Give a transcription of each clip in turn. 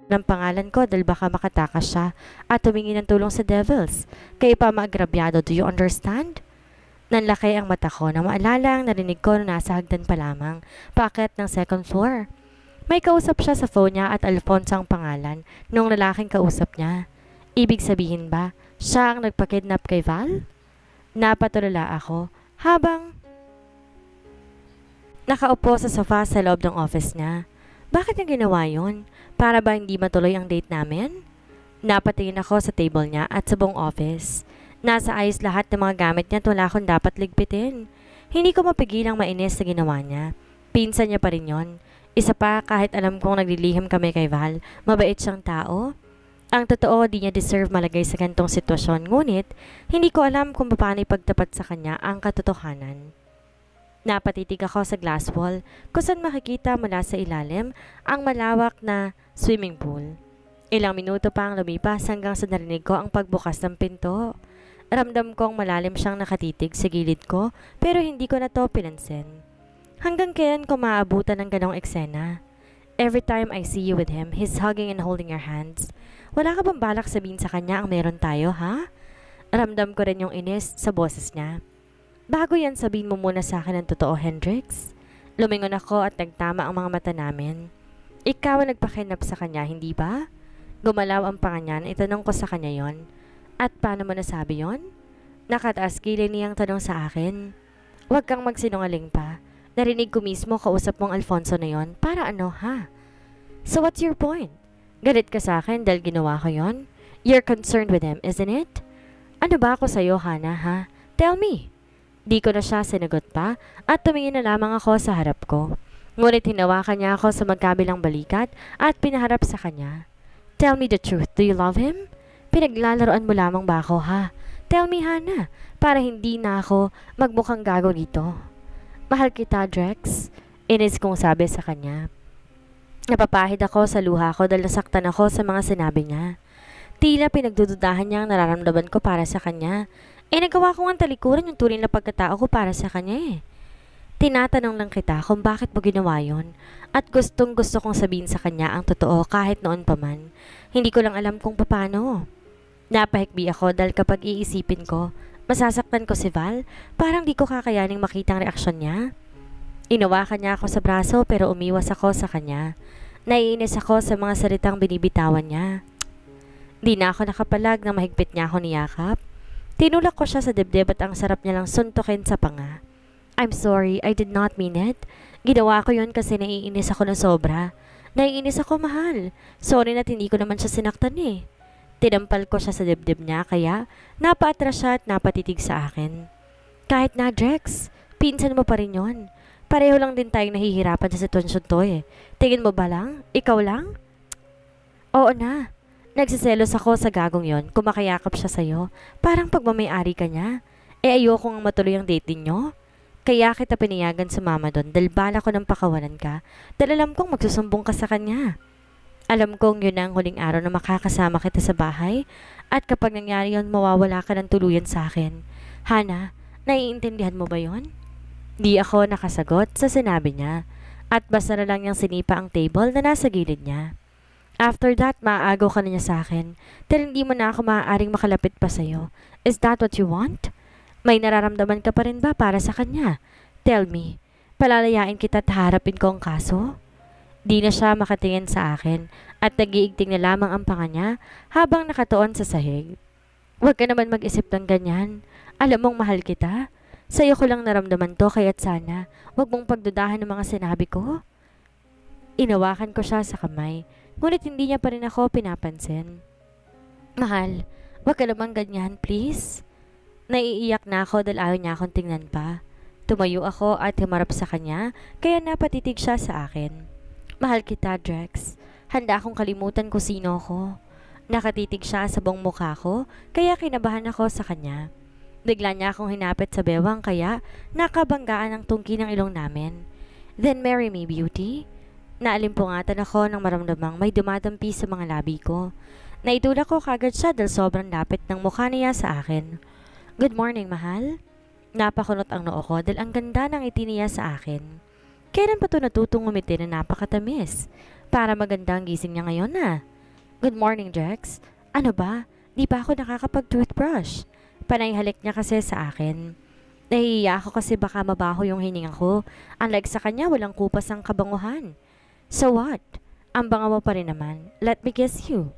ng pangalan ko dahil baka makatakas siya at humingi ng tulong sa devils. Kayo pa maagrabyado, do you understand? Nanlaki ang mata ko nang maalala ang narinig ko na nasa hagdan pa lamang, paakyat ng second floor. May kausap siya sa phone niya at Alfonso ang pangalan nung lalaking kausap niya. Ibig sabihin ba, siya ang nagpakidnap kay Val? Napatulala ako habang nakaupo sa sofa sa loob ng office niya. Bakit niya ginawa yun? Para ba hindi matuloy ang date namin? Napatingin ako sa table niya at sa buong office. Nasa ayos lahat ng mga gamit niya at wala akong dapat ligpitin. Hindi ko mapigilang mainis sa ginawa niya. Pinsan niya pa rin yun. Isa pa, kahit alam kong naglilihim kami kay Val, mabait siyang tao. Ang totoo, di niya deserve malagay sa gantong sitwasyon, ngunit hindi ko alam kung paano ipagtapat sa kanya ang katotohanan. Napatitig ako sa glass wall kung saan makikita mula sa ilalim ang malawak na swimming pool. Ilang minuto pa ang lumipas hanggang sa narinig ko ang pagbukas ng pinto. Ramdam kong malalim siyang nakatitig sa gilid ko pero hindi ko na to pinansin. Hanggang kailan ko maaabutan ng ganong eksena? Every time I see you with him, he's hugging and holding your hands. Wala ka bang balak sabihin sa kanya ang meron tayo, ha? Ramdam ko rin yung inis sa boses niya. Bago yan, sabihin mo muna sa akin ang totoo, Hendrix. Lumingon ako at nagtama ang mga mata namin. Ikaw ang nagpakinap sa kanya, hindi ba? Gumalaw ang panga niyan, itanong ko sa kanya yon. At paano mo nasabi yon? Nakataas kilay niyang tanong sa akin. Huwag kang magsinungaling pa. Narinig ko mismo kausap mong Alfonso na yon. Para ano, ha? So what's your point? Galit ka sa akin dahil ginawa ko yon? You're concerned with him, isn't it? Ano ba ako sa'yo, Hana, ha? Tell me. Di ko na siya sinagot pa at tumingin na lamang ako sa harap ko. Ngunit hinawakan niya ako sa magkabilang balikat at pinaharap sa kanya. Tell me the truth, do you love him? Pinaglalaroan mo lamang ba ako, ha? Tell me, Hana, para hindi na ako magmukhang gago dito. Mahal kita, Drex. Inis kong sabi sa kanya. Napapahid ako sa luha ko dahil nasaktan ako sa mga sinabi niya. Tila pinagdududahan niya ang nararamdaman ko para sa kanya. Nagawa ko ang talikuran yung tunay na pagkatao ko para sa kanya eh. Tinatanong lang kita kung bakit mo ginawa yon at gustong gusto kong sabihin sa kanya ang totoo kahit noon pa man. Hindi ko lang alam kung paano. Napahikbi ako dahil kapag iisipin ko, masasaktan ko si Val, parang di ko kakayaning makita ang reaksyon niya. Inawakan niya ako sa braso pero umiwas ako sa kanya. Naiinis ako sa mga salitang binibitawan niya. Di na ako nakapalag na mahigpit niya ako niyakap. Tinulak ko siya sa dibdib at ang sarap niya lang suntukin sa panga. I'm sorry, I did not mean it. Ginawa ko yun kasi naiinis ako ng sobra. Naiinis ako, mahal. Sorry na hindi ko naman siya sinaktan eh. Tinampal ko siya sa dibdib niya kaya napaatras siya at napatitig sa akin. Kahit na, Drex, pinsan mo pa rin yun. Pareho lang din tayong nahihirapan sa sitwasyon to eh. Tingin mo ba lang? Ikaw lang? Oo na. Nagsiselos ako sa gagong yon, kumakayakap siya sa'yo. Parang pagmamayari ka niya. Ayokong matuloy ang date ninyo. Kaya kita pinayagan sa mama doon dahil bala ko ng pakawalan ka dahil alam kong magsusumbong ka sa kanya. Alam kong yun na ang huling araw na makakasama kita sa bahay at kapag nangyari yun mawawala ka ng tuluyan sa akin. Hana, naiintindihan mo ba yon? Di ako nakasagot sa sinabi niya at basta na lang niyang sinipa ang table na nasa gilid niya. After that, maaagaw ka na niya sa akin dahil hindi mo na ako maaaring makalapit pa sa'yo. Is that what you want? May nararamdaman ka pa rin ba para sa kanya? Tell me, palalayain kita at harapin ko ang kaso? Di na siya makatingin sa akin at nag-iigting na lamang ang panga niya habang nakatuon sa sahig. Huwag ka naman mag-isip ng ganyan. Alam mong mahal kita. Sa'yo ko lang naramdaman to kaya't sana huwag mong pagdudahan ng mga sinabi ko. Inawakan ko siya sa kamay, ngunit hindi niya pa rin ako pinapansin. Mahal, huwag ka naman ganyan, please. Naiiyak na ako dahil ayaw niya akong tingnan pa. Tumayo ako at humarap sa kanya, kaya napatitig siya sa akin. Mahal kita, Drex. Handa akong kalimutan kung sino ako. Nakatitig siya sa buong mukha ko, kaya kinabahan ako sa kanya. Bigla niya akong hinapit sa bewang kaya nakabanggaan ang tungki ng ilong namin. Then marry me, beauty. Naalimpungatan ako nang maramdamang may dumadampi sa mga labi ko. Naitulak ko kagad siya dahil sobrang lapit ng mukha niya sa akin. Good morning, mahal. Napakunot ang noo ko dahil ang ganda ng ngiti niya sa akin. Kailan pa ito natutong umiti na napakatamis? Para maganda ang gising niya ngayon na. Good morning, Jex. Ano ba? Di pa ako nakakapag-toothbrush. Panay halik niya kasi sa akin. Nahihiya ako kasi baka mabaho yung hininga ko. Unlike sa kanya, walang kupas ang kabanguhan. So what? Ang bango mo pa rin naman. Let me kiss you.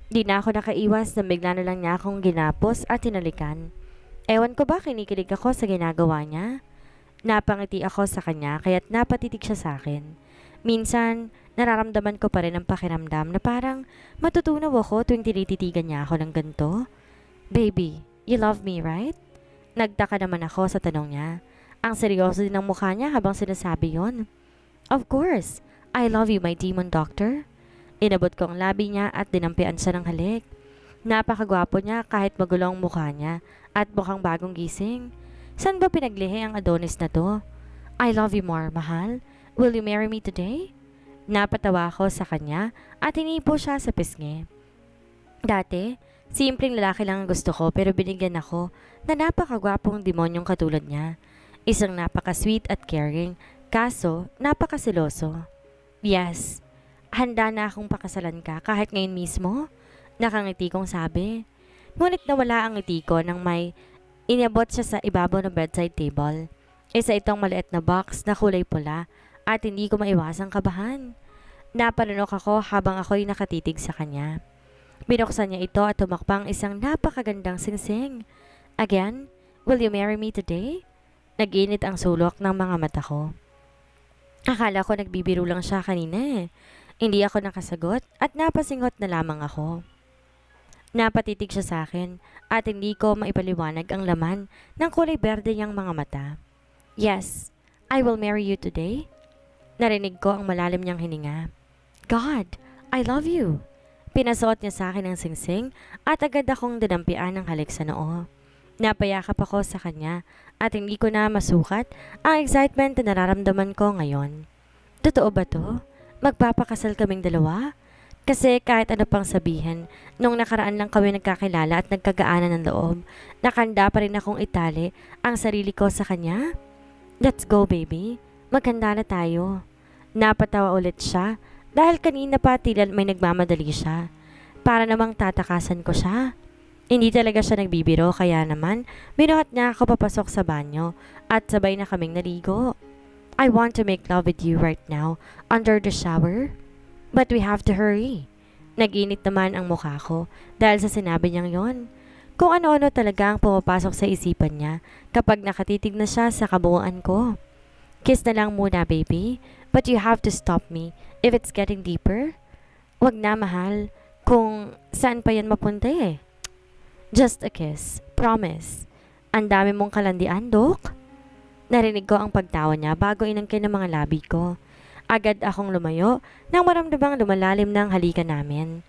Di na ako nakaiwas na bigla na lang niya akong ginapos at tinalikan. Ewan ko ba kinikilig ako sa ginagawa niya? Napangiti ako sa kanya kaya't napatitig siya sa akin. Minsan, nararamdaman ko pa rin ang pakiramdam na parang matutunaw ako tuwing tinititigan niya ako ng ganito. Baby, you love me, right? Nagtaka naman ako sa tanong niya. Ang seryoso din ng mukha niya habang sinasabi yon. Of course, I love you, my demon doctor. Inabot ko ang labi niya at dinampian siya ng halik. Napakagwapo niya kahit magulo ang mukha niya at mukhang bagong gising. Saan ba pinaglihi ang Adonis na to? I love you more, mahal. Will you marry me today? Napatawa ako sa kanya at hinipo siya sa pisngi. Dati, simpleng lalaki lang ang gusto ko pero binigyan ako na napakagwapong demonyong katulad niya. Isang napaka-sweet at caring, kaso napakasiloso. Yes, handa na akong pakasalan ka kahit ngayon mismo. Nakangiti kong sabi. Ngunit nawala ang ngiti ko nang may inabot siya sa ibabaw ng bedside table. Isa itong maliit na box na kulay pula at hindi ko maiwasang kabahan. Napalunok ako habang ako'y nakatitig sa kanya. Binuksan niya ito at tumakpang isang napakagandang singsing. Again, will you marry me today? Nag-init ang sulok ng mga mata ko. Akala ko nagbibiro lang siya kanina eh. Hindi ako nakasagot at napasingot na lamang ako. Napatitig siya sa akin at hindi ko maipaliwanag ang laman ng kulay berde niyang mga mata. Yes, I will marry you today. Narinig ko ang malalim niyang hininga. God, I love you. Pinasuot niya sa akin ang singsing at agad akong dinampian ng halik sa noo. Napayakap ako sa kanya at hindi ko na masukat ang excitement na nararamdaman ko ngayon. Totoo ba to? Magpapakasal kaming dalawa? Kasi kahit ano pang sabihin, nung nakaraan lang kami nagkakilala at nagkagaanan ng loob, nakanda pa rin akong itali ang sarili ko sa kanya. Let's go, baby. Maganda na tayo. Napatawa ulit siya dahil kanina pa tila may nagmamadali siya. Para namang tatakasan ko siya. Hindi talaga siya nagbibiro kaya naman binuhat niya ako papasok sa banyo at sabay na kaming naligo. I want to make love with you right now under the shower. But we have to hurry. Nag-init naman ang mukha ko dahil sa sinabi niyang yon. Kung ano-ano talaga ang pumapasok sa isipan niya kapag nakatitig na siya sa kabuuan ko. Kiss na lang muna, baby. But you have to stop me if it's getting deeper. Wag na, mahal. Kung saan pa yan mapunta eh. Just a kiss. Promise. Ang dami mong kalandian, Dok. Narinig ko ang pagtawa niya bago inangkin ang mga labi ko. Agad akong lumayo nang maramdamang lumalalim ng halikan namin.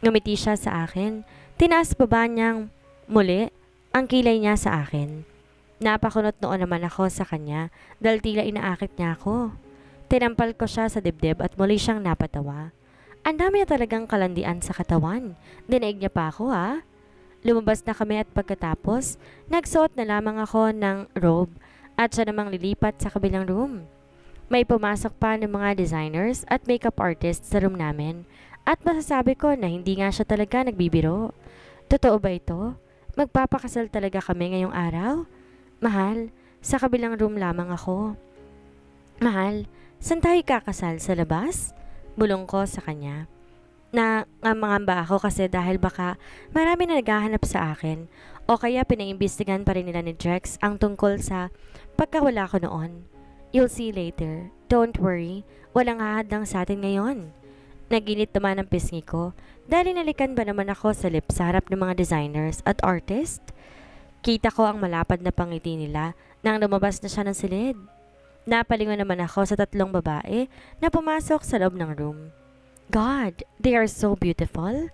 Ngumiti siya sa akin. Tinaas baba niyang muli ang kilay niya sa akin. Napakunot noon naman ako sa kanya dahil tila inaakit niya ako. Tinampal ko siya sa dibdib at muli siyang napatawa. Ang dami niya talagang kalandian sa katawan. Dinaig niya pa ako ha. Lumabas na kami at pagkatapos, nagsuot na lamang ako ng robe at siya namang lilipat sa kabilang room. May pumasok pa ng mga designers at makeup artists sa room namin at masasabi ko na hindi nga siya talaga nagbibiro. Totoo ba ito? Magpapakasal talaga kami ngayong araw? Mahal, sa kabilang room lamang ako. Mahal, saan tayo kakasal? Sa labas? Bulong ko sa kanya. Mangamba ako kasi dahil baka marami na naghahanap sa akin o kaya pinaimbestigan pa rin nila ni Drex ang tungkol sa pagkawala ko noon. You'll see later. Don't worry, walang hahadlang sa atin ngayon. Naginit naman ang pisngi ko dahil inalikan ba naman ako sa lips sa harap ng mga designers at artist. Kita ko ang malapad na pangiti nila nang lumabas na siya ng silid. Napalingon naman ako sa tatlong babae na pumasok sa loob ng room. God, they are so beautiful.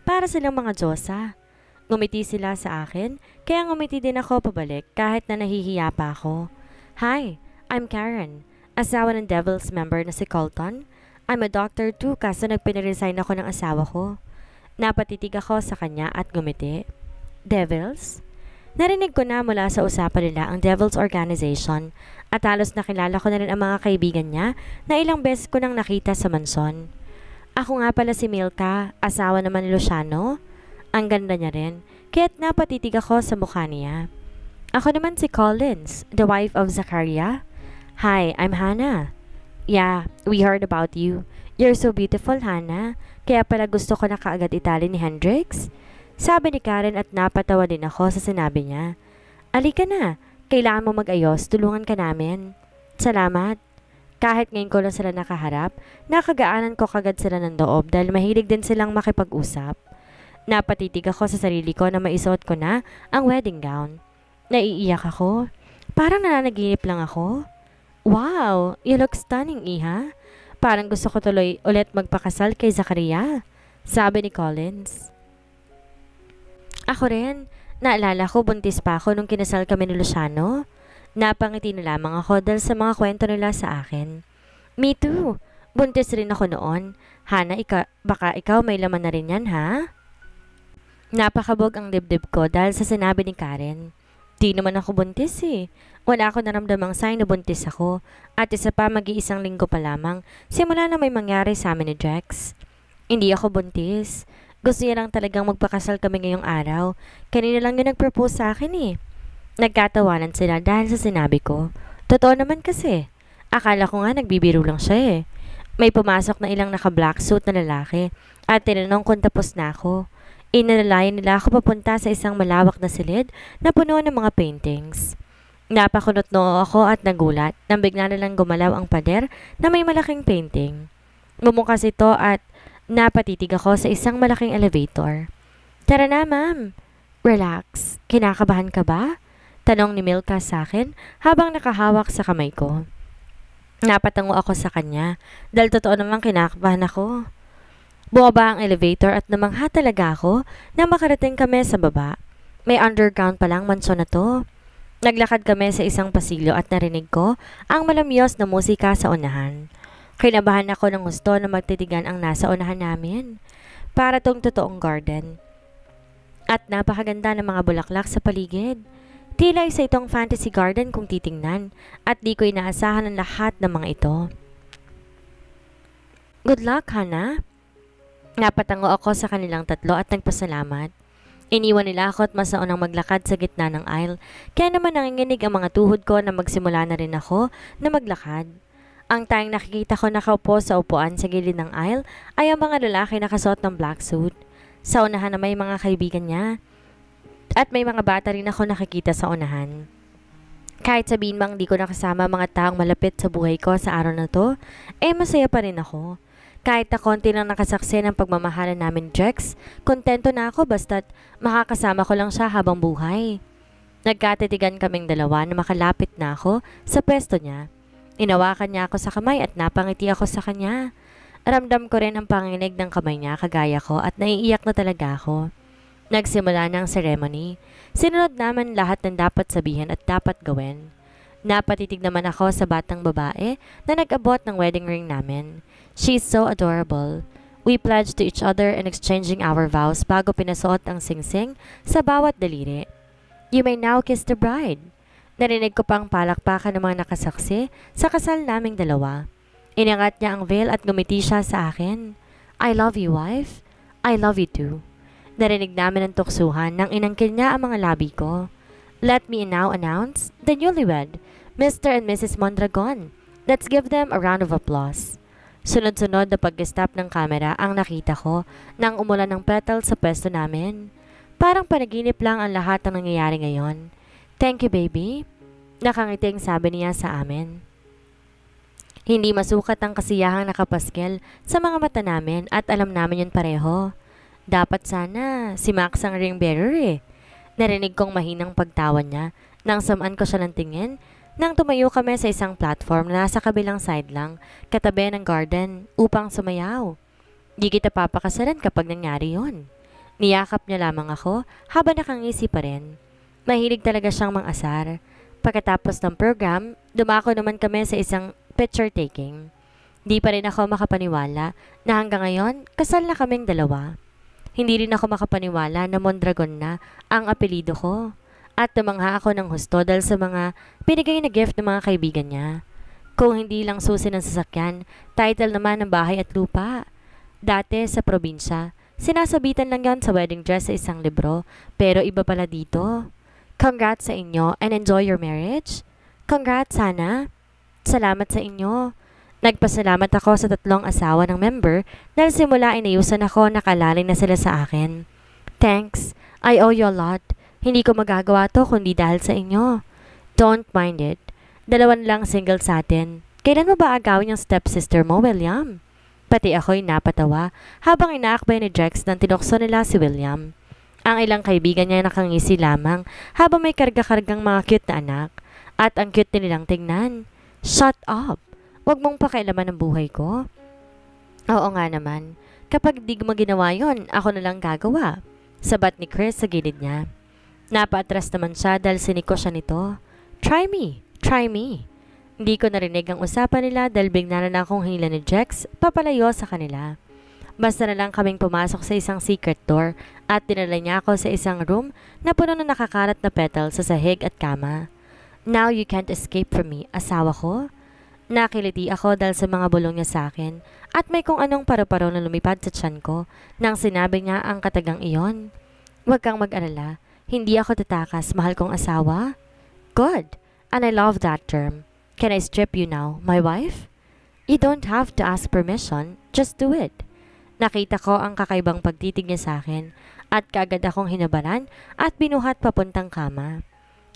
Para silang mga Diyosa. Ngumiti sila sa akin, kaya ngumiti din ako pabalik kahit na nahihiya pa ako. Hi, I'm Karen, asawa ng Devils member na si Colton. I'm a doctor too kaso nagpiniresign ako ng asawa ko. Napatitig ako sa kanya at ngumiti. Devils? Narinig ko na mula sa usapan nila ang Devils Organization at halos nakilala ko na rin ang mga kaibigan niya na ilang beses ko nang nakita sa mansyon. Ako nga pala si Milka, asawa naman ni Luciano. Ang ganda niya rin, kaya't napatitig ako sa mukha niya. Ako naman si Collins, the wife of Zachariah. Hi, I'm Hannah. Yeah, we heard about you. You're so beautiful, Hannah. Kaya pala gusto ko na kaagad itali ni Hendrix. Sabi ni Karen at napatawa din ako sa sinabi niya. Alika na, kailangan mo mag-ayos, tulungan ka namin. Salamat. Kahit ngayon ko lang sila nakaharap, nakagaanan ko kagad sila ng loob dahil mahilig din silang makipag-usap. Napatitig ako sa sarili ko na maisuot ko na ang wedding gown. Naiiyak ako. Parang nananaginip lang ako. Wow, you look stunning, Iha. Parang gusto ko tuloy ulit magpakasal kay Zachariah, sabi ni Collins. Ako rin, naalala ko buntis pa ako nung kinasal kami ni Luciano. Napangiti na lamang ako dahil sa mga kwento nila sa akin. Me too. Buntis rin ako noon. Hana, baka ikaw may laman na rin yan, ha? Napakabog ang dibdib ko dahil sa sinabi ni Karen. Di naman ako buntis eh. Wala ako naramdamang sign na buntis ako. At isa pa mag-iisang linggo pa lamang, simula na may mangyari sa amin ni Jax. Hindi ako buntis. Gusto niya lang talagang magpakasal kami ngayong araw. Kanina lang yung nag-propose sa akin eh. Nagkatawanan sila dahil sa sinabi ko. Totoo naman kasi. Akala ko nga nagbibiro lang siya eh. May pumasok na ilang naka-black suit na lalaki at tinanong kung tapos na ako. Inalalayan nila ako papunta sa isang malawak na silid na puno ng mga paintings. Napakunot noo ako at nagulat nang bigla na lang gumalaw ang pader na may malaking painting. Bumukas ito at napatitig ako sa isang malaking elevator. Tara na, ma'am. Relax. Kinakabahan ka ba? Tanong ni Milka sa akin habang nakahawak sa kamay ko. Napatango ako sa kanya dahil totoo namang kinakabahan ako. Bumaba ang elevator at namangha talaga ako na makarating kami sa baba. May underground palang mansyon na to. Naglakad kami sa isang pasilyo at narinig ko ang malamyos na musika sa unahan. Kinabahan ako ng gusto na magtitigan ang nasa unahan namin. Para tong totoong garden. At napakaganda ng mga bulaklak sa paligid. Tila isa itong fantasy garden kung titingnan at di ko inaasahan ang lahat ng mga ito. Good luck, Hannah. Napatango ako sa kanilang tatlo at nagpasalamat. Iniwan nila ako at masaunang maglakad sa gitna ng aisle, kaya naman nanginginig ang mga tuhod ko na magsimula na rin ako na maglakad. Ang tayong nakikita ko nakaupo sa upuan sa gilid ng aisle ay ang mga lalaki nakasuot ng black suit. Sa unahan na may mga kaibigan niya. At may mga bata rin ako nakikita sa unahan. Kahit sabihin bang di ko nakasama mga taong malapit sa buhay ko sa araw na to, masaya pa rin ako. Kahit na konti lang nakasaksi ng pagmamahalan namin Jax, kontento na ako basta't makakasama ko lang siya habang buhay. Nagkatitigan kaming dalawa na makalapit na ako sa pwesto niya. Inawakan niya ako sa kamay at napangiti ako sa kanya. Ramdam ko rin ang panginig ng kamay niya kagaya ko at naiiyak na talaga ako. Nagsimula na ang ceremony. Sinunod naman lahat ng dapat sabihin at dapat gawin. Napatitig naman ako sa batang babae na nag-abot ng wedding ring namin. She's so adorable. We pledged to each other in exchanging our vows bago pinasuot ang singsing sa bawat daliri. You may now kiss the bride. Narinig ko pang palakpakan ng mga nakasaksi sa kasal naming dalawa. Inangat niya ang veil at gumiti siya sa akin. I love you, wife. I love you too. Narinig namin ang tuksuhan nang inangkin niya ang mga labi ko. Let me now announce the newlywed, Mr. and Mrs. Mondragon. Let's give them a round of applause. Sunod-sunod na pag-stop ng kamera ang nakita ko nang umulan ng petals sa pwesto namin. Parang panaginip lang ang lahat ng nangyayari ngayon. Thank you, baby. Nakangiting sabi niya sa amin. Hindi masukat ang kasiyahang nakapaskil sa mga mata namin at alam namin yun pareho. Dapat sana si Max ang ring bearer eh. Narinig kong mahinang pagtawa niya nang samaan ko siya ng tingin nang tumayo kami sa isang platform na nasa kabilang side lang, katabi ng garden upang sumayaw. Di kita papakasalan kapag nangyari yon. Niyakap niya lamang ako habang nakangisi pa rin. Mahilig talaga siyang mang-asar. Pagkatapos ng program, dumako naman kami sa isang picture taking. Di pa rin ako makapaniwala na hanggang ngayon kasal na kaming dalawa. Hindi rin ako makapaniwala na Mondragon na ang apelido ko. At namangha ako ng husto dahil sa mga binigay na gift ng mga kaibigan niya. Kung hindi lang susi ng sasakyan, title naman ng bahay at lupa. Dati sa probinsya, sinasabitan lang yon sa wedding dress sa isang libro, pero iba pala dito. Congrats sa inyo and enjoy your marriage. Congrats, Hana. Salamat sa inyo. Nagpasalamat ako sa tatlong asawa ng member dahil simula inayusan ako nakalali na sila sa akin. Thanks. I owe you a lot. Hindi ko magagawa to kundi dahil sa inyo. Don't mind it. Dalawan lang single sa atin. Kailan mo ba agawin yung stepsister mo, William? Pati ako'y napatawa habang inaakbay ni Jex nang tinukso nila si William. Ang ilang kaibigan niya nakangisi lamang habang may karga-kargang mga cute na anak. At ang cute nilang tingnan. Shut up! Huwag mong pakialaman ang buhay ko. Oo nga naman. Kapag di mo ginawa yon, ako na lang gagawa. Sabat ni Chris sa gilid niya. Napaatras naman siya dahil siniko siya nito. Try me! Try me! Hindi ko narinig ang usapan nila dahil bigla na akong hila ni Jex papalayo sa kanila. Basta na lang kaming pumasok sa isang secret door at dinala niya ako sa isang room na puno na nakakalat na petal sa sahig at kama. Now you can't escape from me, asawa ko. Nakiliti ako dahil sa mga bulong niya sa akin at may kung anong paru-paro na lumipad sa tiyan ko nang sinabi niya ang katagang iyon. Huwag kang mag-alala, hindi ako tatakas, mahal kong asawa. Good, and I love that term. Can I strip you now, my wife? You don't have to ask permission, just do it. Nakita ko ang kakaibang pagtitig niya sa akin at kaagad akong hinabalan at binuhat papuntang kama.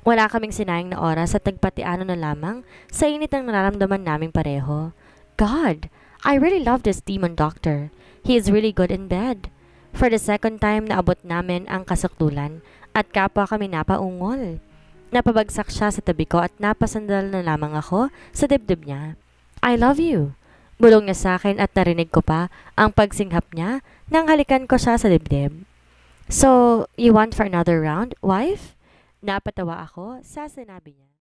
Wala kaming sinayang na oras at nagpatiano na lamang sa init ng nararamdaman naming pareho. God, I really love this demon doctor. He is really good in bed. For the second time naabot namin ang kasukdulan at kapwa kami napaungol. Napabagsak siya sa tabi ko at napasandal na lamang ako sa dibdib niya. I love you. Bulong niya sa akin at narinig ko pa ang pagsinghap niya nang halikan ko siya sa dibdib. So, you want for another round, wife? Napatawa ako sa sinabi niya.